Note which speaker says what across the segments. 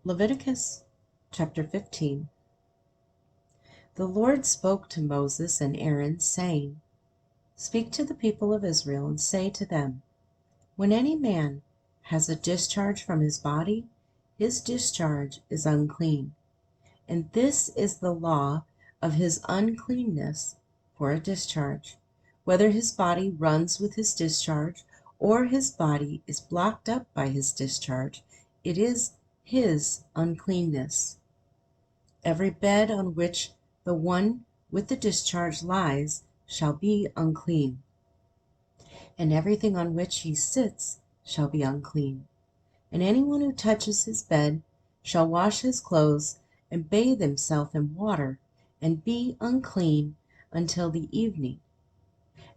Speaker 1: Leviticus chapter 15. The Lord spoke to Moses and Aaron, saying, Speak to the people of Israel, and say to them, When any man has a discharge from his body, his discharge is unclean. And this is the law of his uncleanness for a discharge. Whether his body runs with his discharge, or his body is blocked up by his discharge, it is his uncleanness. Every bed on which the one with the discharge lies shall be unclean, and everything on which he sits shall be unclean. And anyone who touches his bed shall wash his clothes and bathe himself in water, and be unclean until the evening.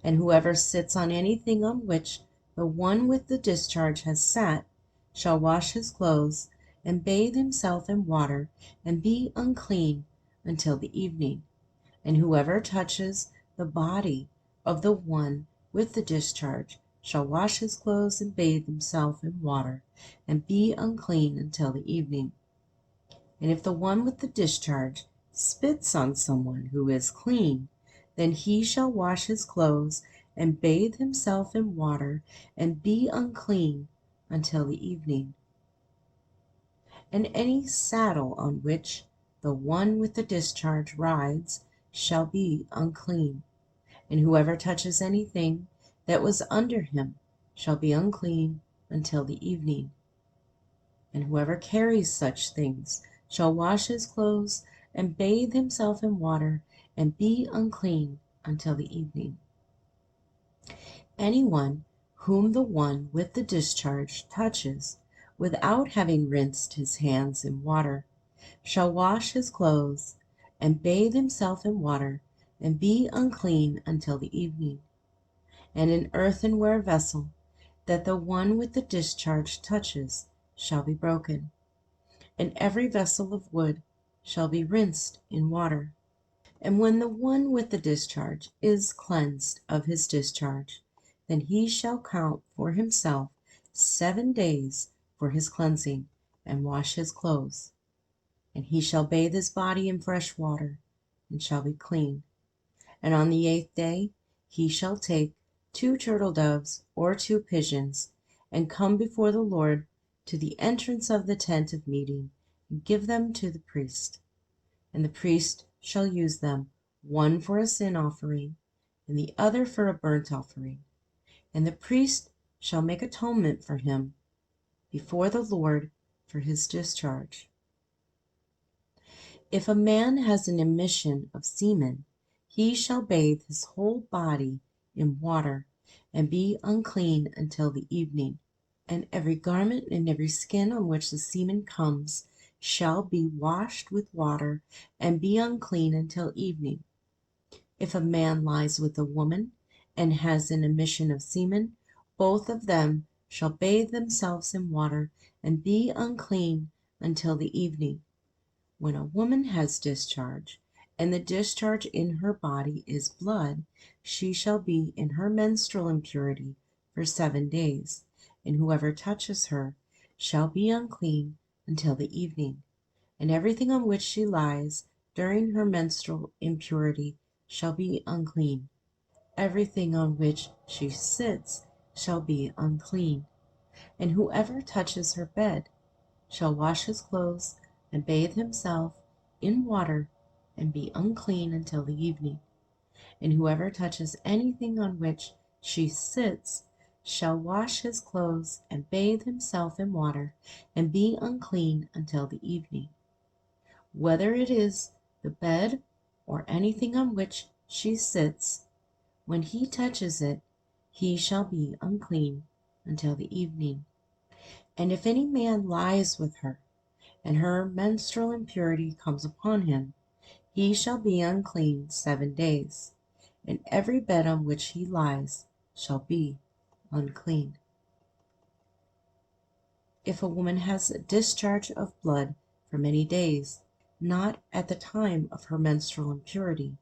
Speaker 1: And whoever sits on anything on which the one with the discharge has sat shall wash his clothes and bathe himself in water, and be unclean until the evening. And whoever touches the body of the one with the discharge shall wash his clothes and bathe himself in water, and be unclean until the evening. And if the one with the discharge spits on someone who is clean, then he shall wash his clothes and bathe himself in water, and be unclean until the evening. And any saddle on which the one with the discharge rides shall be unclean. And whoever touches anything that was under him shall be unclean until the evening. And whoever carries such things shall wash his clothes and bathe himself in water, and be unclean until the evening. Anyone whom the one with the discharge touches, without having rinsed his hands in water, shall wash his clothes and bathe himself in water, and be unclean until the evening. And an earthenware vessel that the one with the discharge touches shall be broken, and every vessel of wood shall be rinsed in water. And when the one with the discharge is cleansed of his discharge, then he shall count for himself 7 days for his cleansing, and wash his clothes. And he shall bathe his body in fresh water, and shall be clean. And on the 8th day he shall take 2 turtle doves or 2 pigeons, and come before the Lord to the entrance of the tent of meeting, and give them to the priest. And the priest shall use them, one for a sin offering, and the other for a burnt offering. And the priest shall make atonement for him before the Lord for his discharge. If a man has an emission of semen, he shall bathe his whole body in water, and be unclean until the evening. And every garment and every skin on which the semen comes shall be washed with water, and be unclean until evening. If a man lies with a woman, and has an emission of semen, both of them shall bathe themselves in water, and be unclean until the evening. When a woman has discharge, and the discharge in her body is blood, she shall be in her menstrual impurity for 7 days, and whoever touches her shall be unclean until the evening. And everything on which she lies during her menstrual impurity shall be unclean. Everything on which she sits shall be unclean. And whoever touches her bed shall wash his clothes and bathe himself in water, and be unclean until the evening. And whoever touches anything on which she sits shall wash his clothes and bathe himself in water, and be unclean until the evening. Whether it is the bed or anything on which she sits, when he touches it, he shall be unclean until the evening. And if any man lies with her, and her menstrual impurity comes upon him, he shall be unclean 7 days, and every bed on which he lies shall be unclean. If a woman has a discharge of blood for many days, not at the time of her menstrual impurity,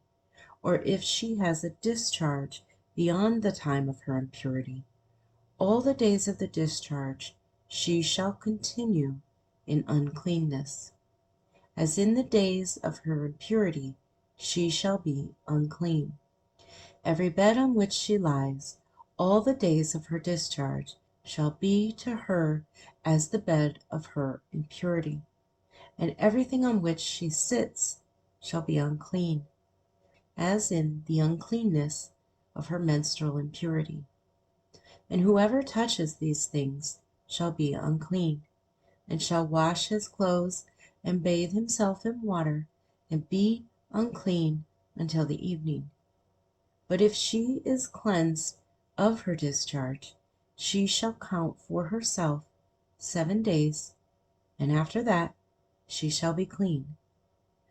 Speaker 1: or if she has a discharge beyond the time of her impurity, all the days of the discharge she shall continue in uncleanness. As in the days of her impurity, she shall be unclean. Every bed on which she lies, all the days of her discharge, shall be to her as the bed of her impurity, and everything on which she sits shall be unclean, as in the uncleanness of her menstrual impurity. And whoever touches these things shall be unclean, and shall wash his clothes and bathe himself in water, and be unclean until the evening. But if she is cleansed of her discharge, she shall count for herself 7 days, and after that she shall be clean.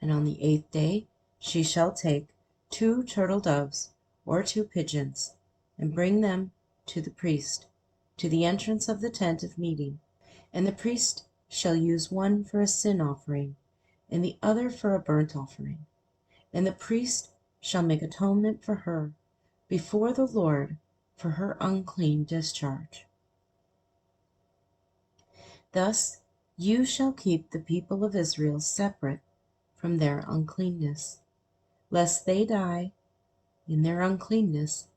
Speaker 1: And on the 8th day she shall take 2 turtle doves or 2 pigeons, and bring them to the priest, to the entrance of the tent of meeting. And the priest shall use one for a sin offering, and the other for a burnt offering. And the priest shall make atonement for her before the Lord for her unclean discharge. Thus you shall keep the people of Israel separate from their uncleanness, lest they die in their uncleanness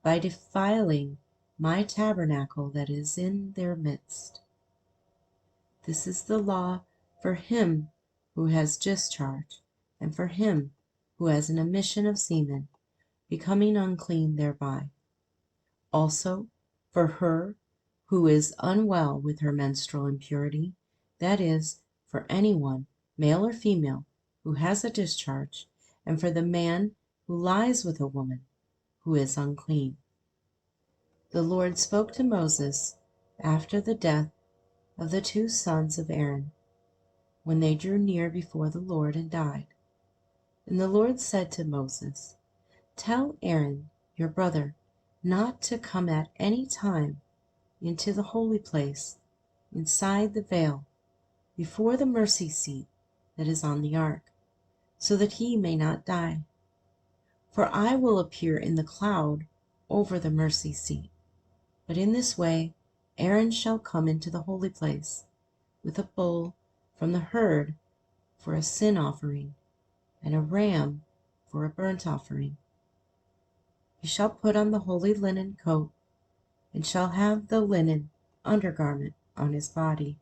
Speaker 1: by defiling my tabernacle that is in their midst. This is the law for him who has discharge, and for him who has an emission of semen, becoming unclean thereby. Also for her who is unwell with her menstrual impurity, that is, for anyone, male or female, who has a discharge, and for the man who lies with a woman who is unclean. The Lord spoke to Moses after the death of the 2 sons of Aaron, when they drew near before the Lord and died. And the Lord said to Moses, "Tell Aaron, your brother, not to come at any time into the holy place, inside the veil, before the mercy seat that is on the ark, so that he may not die. For I will appear in the cloud over the mercy seat. But in this way Aaron shall come into the holy place with a bull from the herd for a sin offering, and a ram for a burnt offering. He shall put on the holy linen coat, and shall have the linen undergarment on his body,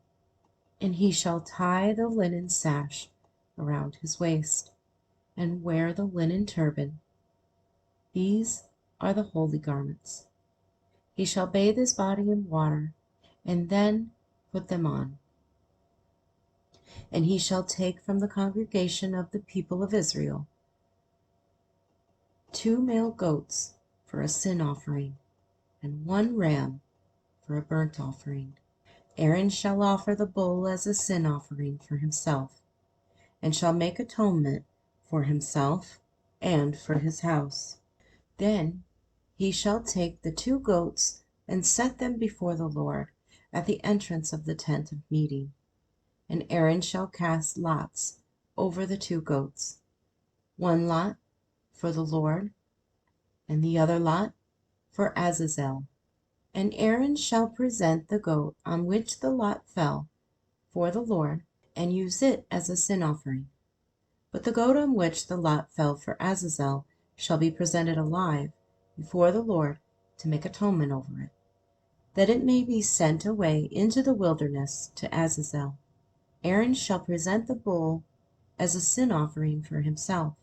Speaker 1: and he shall tie the linen sash around his waist, and wear the linen turban. These are the holy garments. He shall bathe his body in water, and then put them on. And he shall take from the congregation of the people of Israel 2 male goats for a sin offering, and 1 ram for a burnt offering. Aaron shall offer the bull as a sin offering for himself, and shall make atonement for himself and for his house. Then he shall take the 2 goats and set them before the Lord at the entrance of the tent of meeting. And Aaron shall cast lots over the 2 goats, 1 lot for the Lord, and the other lot for Azazel. And Aaron shall present the goat on which the lot fell for the Lord, and use it as a sin offering. But the goat on which the lot fell for Azazel shall be presented alive before the Lord to make atonement over it, that it may be sent away into the wilderness to Azazel. Aaron shall present the bull as a sin offering for himself,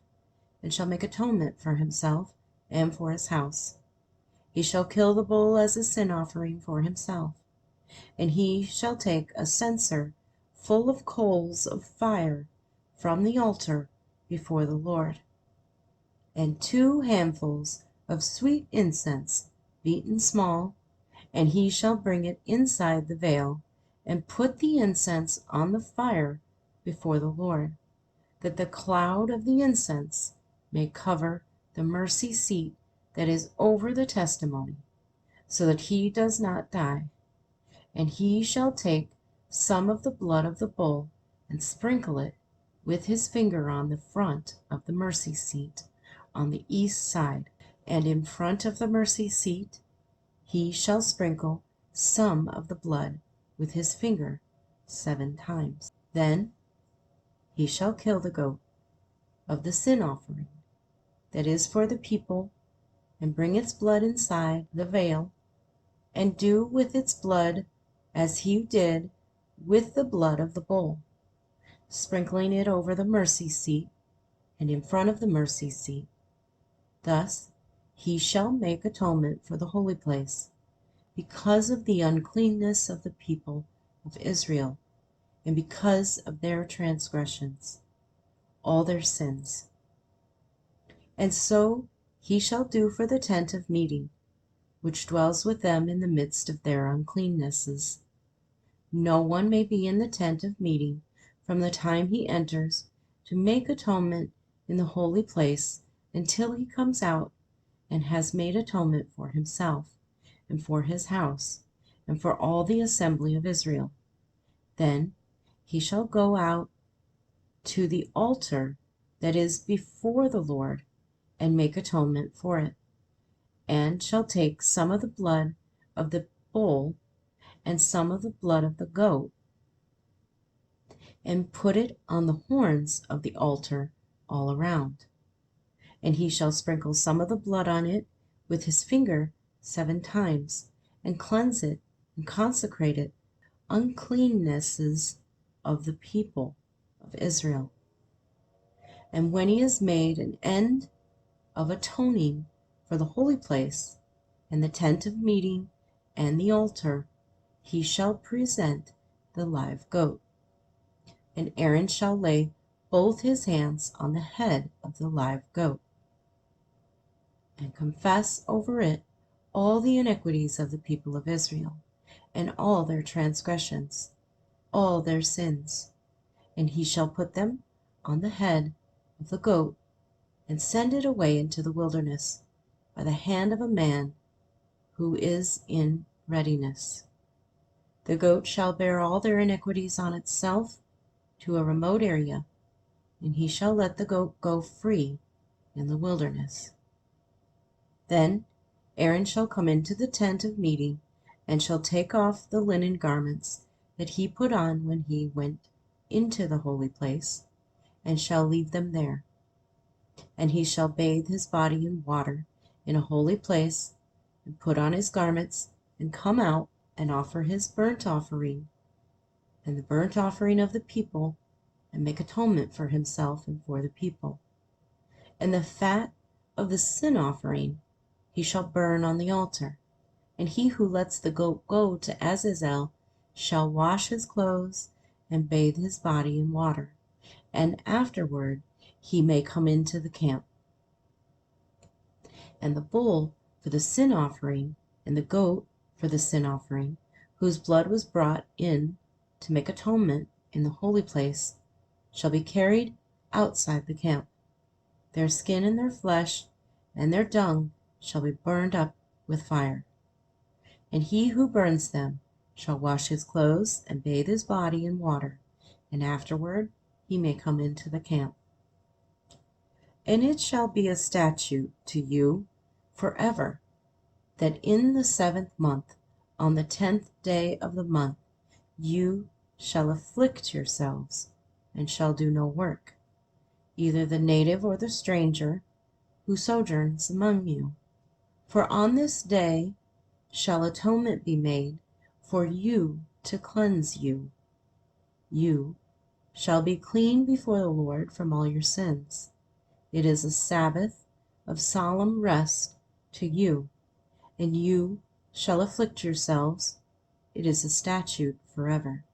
Speaker 1: and shall make atonement for himself and for his house. He shall kill the bull as a sin offering for himself, and he shall take a censer full of coals of fire from the altar before the Lord, and 2 handfuls of sweet incense beaten small, and he shall bring it inside the veil, and put the incense on the fire before the Lord, that the cloud of the incense may cover the mercy seat that is over the testimony, so that he does not die. And he shall take some of the blood of the bull and sprinkle it with his finger on the front of the mercy seat on the east side, and in front of the mercy seat he shall sprinkle some of the blood with his finger 7 times. Then he shall kill the goat of the sin offering that is for the people, and bring its blood inside the veil, and do with its blood as he did with the blood of the bull, sprinkling it over the mercy seat and in front of the mercy seat. Thus he shall make atonement for the holy place, because of the uncleanness of the people of Israel, and because of their transgressions, all their sins. And so he shall do for the tent of meeting, which dwells with them in the midst of their uncleannesses. No one may be in the tent of meeting from the time he enters to make atonement in the holy place until he comes out and has made atonement for himself and for his house and for all the assembly of Israel. Then he shall go out to the altar that is before the Lord and make atonement for it, and shall take some of the blood of the bull and some of the blood of the goat, and put it on the horns of the altar all around. And he shall sprinkle some of the blood on it with his finger 7 times, and cleanse it and consecrate it, uncleannesses of the people of Israel. And when he has made an end of atoning for the holy place, and the tent of meeting, and the altar, he shall present the live goat. And Aaron shall lay both his hands on the head of the live goat, and confess over it all the iniquities of the people of Israel, and all their transgressions, all their sins. And he shall put them on the head of the goat, and send it away into the wilderness by the hand of a man who is in readiness. The goat shall bear all their iniquities on itself to a remote area, and he shall let the goat go free in the wilderness. Then Aaron shall come into the tent of meeting, and shall take off the linen garments that he put on when he went into the holy place, and shall leave them there. And he shall bathe his body in water in a holy place, and put on his garments, and come out and offer his burnt offering and the burnt offering of the people, and make atonement for himself and for the people. And the fat of the sin offering he shall burn on the altar. And he who lets the goat go to Azazel shall wash his clothes and bathe his body in water, and afterward he may come into the camp. And the bull for the sin offering, and the goat for the sin offering, whose blood was brought in to make atonement in the holy place, shall be carried outside the camp. Their skin and their flesh and their dung shall be burned up with fire. And he who burns them shall wash his clothes and bathe his body in water, and afterward he may come into the camp. And it shall be a statute to you forever, that in the 7th month, on the 10th day of the month, you shall afflict yourselves, and shall do no work, either the native or the stranger who sojourns among you. For on this day shall atonement be made for you to cleanse you. You shall be clean before the Lord from all your sins. It is a Sabbath of solemn rest to you, and you shall afflict yourselves. It is a statute forever.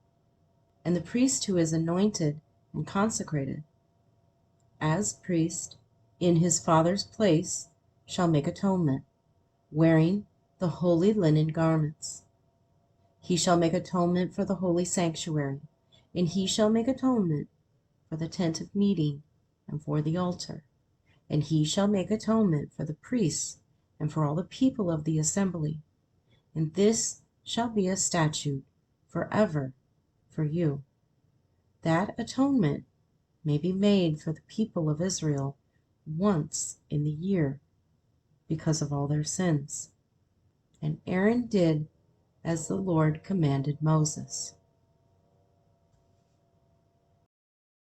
Speaker 1: And the priest who is anointed and consecrated as priest in his father's place shall make atonement, wearing the holy linen garments. He shall make atonement for the holy sanctuary, and he shall make atonement for the tent of meeting and for the altar. And he shall make atonement for the priests and for all the people of the assembly. And this shall be a statute forever for you, that atonement may be made for the people of Israel once in the year because of all their sins. And Aaron did as the Lord commanded Moses.